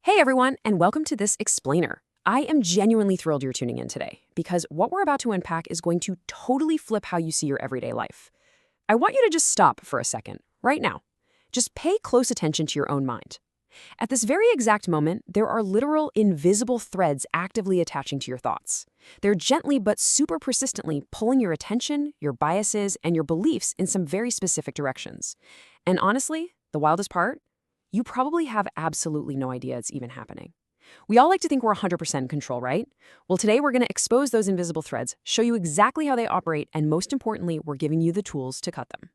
Hey everyone, and welcome to this explainer. I am genuinely thrilled you're tuning in today because what we're about to unpack is going to totally flip how you see your everyday life. I want you to just stop for a second, right now. Just pay close attention to your own mind. At this very exact moment, there are literal invisible threads actively attaching to your thoughts. They're gently but super persistently pulling your attention, your biases, and your beliefs in some very specific directions. And honestly, the wildest part? You probably have absolutely no idea it's even happening. We all like to think we're 100% in control, right? Well, today we're going to expose those invisible threads, show you exactly how they operate, and most importantly, we're giving you the tools to cut them.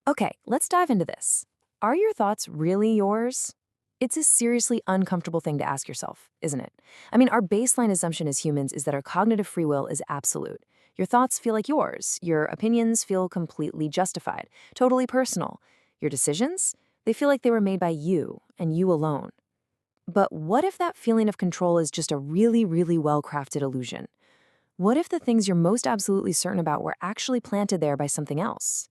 Okay, let's dive into this. Are your thoughts really yours? It's a seriously uncomfortable thing to ask yourself, isn't it? I mean, our baseline assumption as humans is that our cognitive free will is absolute. Your thoughts feel like yours. Your opinions feel completely justified, totally personal. Your decisions? They feel like they were made by you and you alone. But what if that feeling of control is just a really, really well-crafted illusion? What if the things you're most absolutely certain about were actually planted there by something else?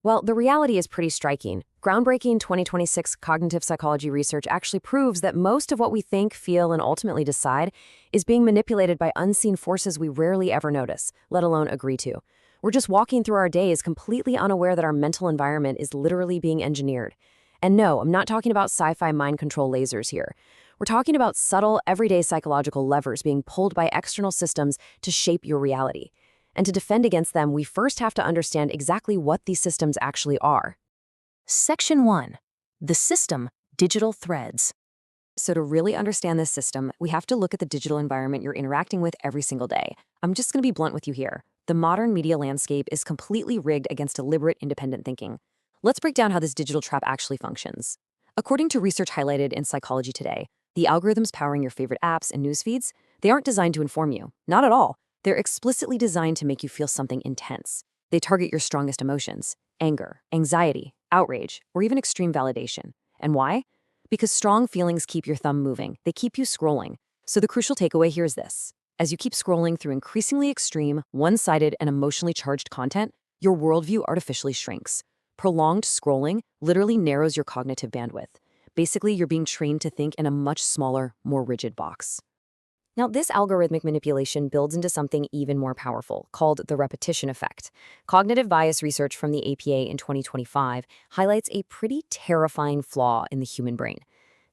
Well, the reality is pretty striking. Groundbreaking 2026 cognitive psychology research actually proves that most of what we think, feel, and ultimately decide is being manipulated by unseen forces we rarely ever notice, let alone agree to. We're just walking through our days completely unaware that our mental environment is literally being engineered. And no, I'm not talking about sci-fi mind control lasers here. We're talking about subtle, everyday psychological levers being pulled by external systems to shape your reality. And to defend against them, we first have to understand exactly what these systems actually are. Section 1. The system, digital threads. So to really understand this system, we have to look at the digital environment you're interacting with every single day. I'm just going to be blunt with you here. The modern media landscape is completely rigged against deliberate, independent thinking. Let's break down how this digital trap actually functions. According to research highlighted in Psychology Today, the algorithms powering your favorite apps and news feeds, they aren't designed to inform you. Not at all. They're explicitly designed to make you feel something intense. They target your strongest emotions: anger, anxiety, outrage, or even extreme validation. And why? Because strong feelings keep your thumb moving. They keep you scrolling. So the crucial takeaway here is this. As you keep scrolling through increasingly extreme, one-sided, and emotionally charged content, your worldview artificially shrinks. Prolonged scrolling literally narrows your cognitive bandwidth. Basically, you're being trained to think in a much smaller, more rigid box. Now, this algorithmic manipulation builds into something even more powerful, called the repetition effect. Cognitive bias research from the APA in 2025 highlights a pretty terrifying flaw in the human brain.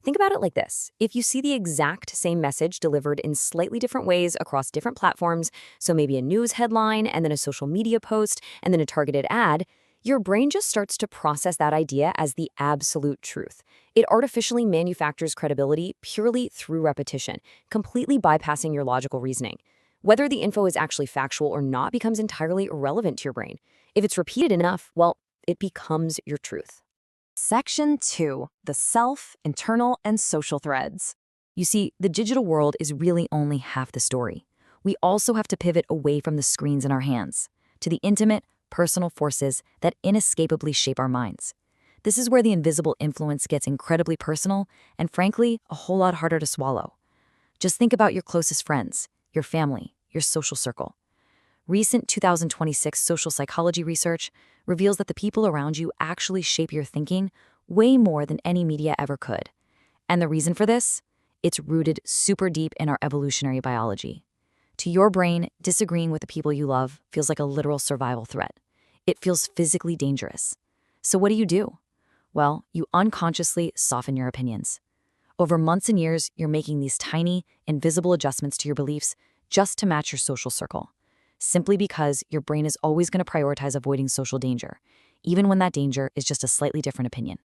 Think about it like this. If you see the exact same message delivered in slightly different ways across different platforms, so maybe a news headline and then a social media post and then a targeted ad, your brain just starts to process that idea as the absolute truth. It artificially manufactures credibility purely through repetition, completely bypassing your logical reasoning. Whether the info is actually factual or not becomes entirely irrelevant to your brain. If it's repeated enough, well, it becomes your truth. Section 2. The self, internal, and social threads. You see, the digital world is really only half the story. We also have to pivot away from the screens in our hands to the intimate, personal forces that inescapably shape our minds. This is where the invisible influence gets incredibly personal and, frankly, a whole lot harder to swallow. Just think about your closest friends, your family, your social circle. Recent 2026 social psychology research reveals that the people around you actually shape your thinking way more than any media ever could. And the reason for this? It's rooted super deep in our evolutionary biology. To your brain, disagreeing with the people you love feels like a literal survival threat. It feels physically dangerous. So what do? Well, you unconsciously soften your opinions. Over months and years, you're making these tiny, invisible adjustments to your beliefs just to match your social circle, simply because your brain is always going to prioritize avoiding social danger, even when that danger is just a slightly different opinion.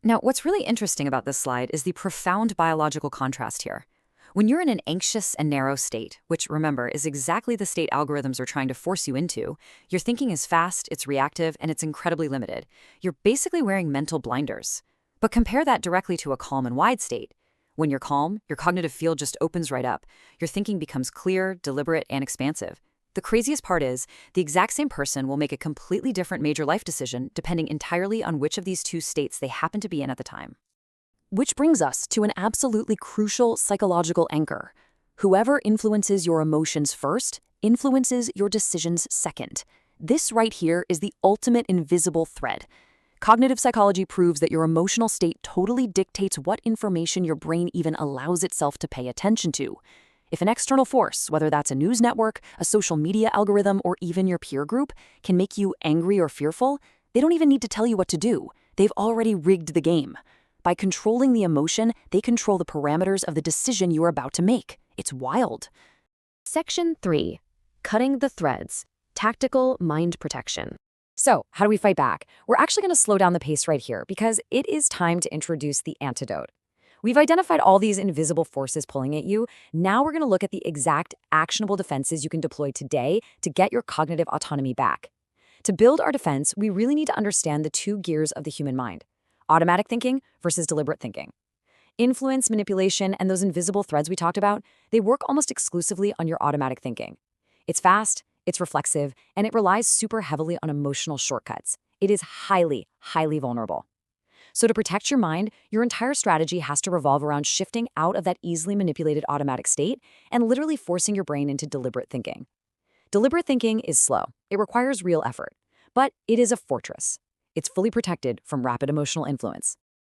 Now, what's really interesting about this slide is the profound biological contrast here. When you're in an anxious and narrow state, which, remember, is exactly the state algorithms are trying to force you into, your thinking is fast, it's reactive, and it's incredibly limited. You're basically wearing mental blinders. But compare that directly to a calm and wide state. When you're calm, your cognitive field just opens right up. Your thinking becomes clear, deliberate, and expansive. The craziest part is, the exact same person will make a completely different major life decision depending entirely on which of these two states they happen to be in at the time. Which brings us to an absolutely crucial psychological anchor. Whoever influences your emotions first influences your decisions second. This right here is the ultimate invisible thread. Cognitive psychology proves that your emotional state totally dictates what information your brain even allows itself to pay attention to. If an external force, whether that's a news network, a social media algorithm, or even your peer group, can make you angry or fearful, they don't even need to tell you what to do. They've already rigged the game. By controlling the emotion, they control the parameters of the decision you are about to make. It's wild. Section 3. Cutting the threads. Tactical mind protection. So, how do we fight back? We're actually going to slow down the pace right here because it is time to introduce the antidote. We've identified all these invisible forces pulling at you. Now we're going to look at the exact actionable defenses you can deploy today to get your cognitive autonomy back. To build our defense, we really need to understand the two gears of the human mind: automatic thinking versus deliberate thinking. Influence, manipulation, and those invisible threads we talked about, they work almost exclusively on your automatic thinking. It's fast, it's reflexive, and it relies super heavily on emotional shortcuts. It is highly, highly vulnerable. So to protect your mind, your entire strategy has to revolve around shifting out of that easily manipulated automatic state and literally forcing your brain into deliberate thinking. Deliberate thinking is slow. It requires real effort. But it is a fortress. It's fully protected from rapid emotional influence.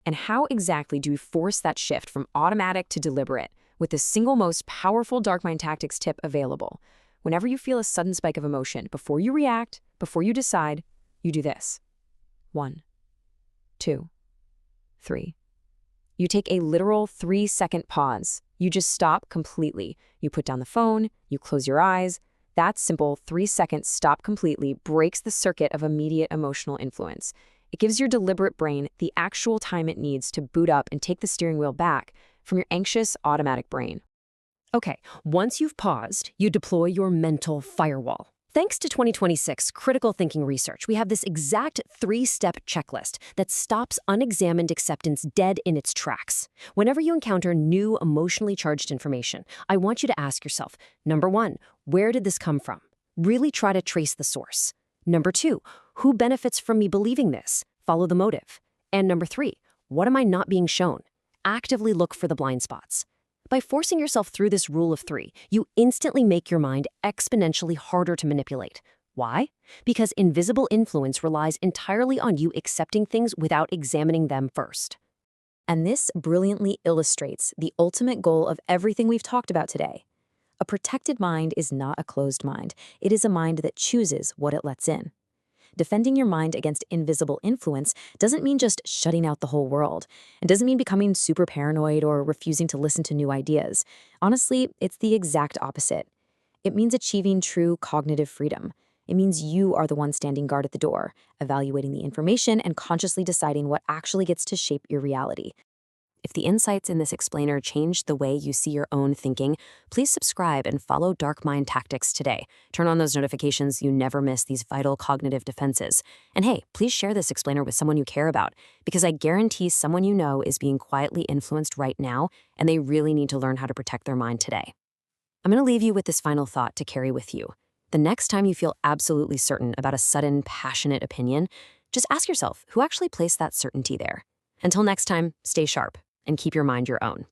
And how exactly do we force that shift from automatic to deliberate with the single most powerful dark mind tactics tip available? Whenever you feel a sudden spike of emotion, before you react, before you decide, you do this. 1, 2, 3. You take a literal 3-second pause. You just stop completely. You put down the phone, you close your eyes. That simple 3-second stop completely breaks the circuit of immediate emotional influence. It gives your deliberate brain the actual time it needs to boot up and take the steering wheel back from your anxious, automatic brain. Okay, once you've paused, you deploy your mental firewall. Thanks to 2026 critical thinking research, we have this exact 3-step checklist that stops unexamined acceptance dead in its tracks. Whenever you encounter new emotionally charged information, I want you to ask yourself, number 1, where did this come from? Really try to trace the source. Number 2, who benefits from me believing this? Follow the motive. And number 3, what am I not being shown? Actively look for the blind spots. By forcing yourself through this rule of 3, you instantly make your mind exponentially harder to manipulate. Why? Because invisible influence relies entirely on you accepting things without examining them first. And this brilliantly illustrates the ultimate goal of everything we've talked about today. A protected mind is not a closed mind. It is a mind that chooses what it lets in. Defending your mind against invisible influence doesn't mean just shutting out the whole world. It doesn't mean becoming super paranoid or refusing to listen to new ideas. Honestly, it's the exact opposite. It means achieving true cognitive freedom. It means you are the one standing guard at the door, evaluating the information and consciously deciding what actually gets to shape your reality. If the insights in this explainer changed the way you see your own thinking, please subscribe and follow Dark Mind Tactics today. Turn on those notifications so you never miss these vital cognitive defenses. And hey, please share this explainer with someone you care about, because I guarantee someone you know is being quietly influenced right now, and they really need to learn how to protect their mind today. I'm going to leave you with this final thought to carry with you. The next time you feel absolutely certain about a sudden, passionate opinion, just ask yourself who actually placed that certainty there. Until next time, stay sharp and keep your mind your own.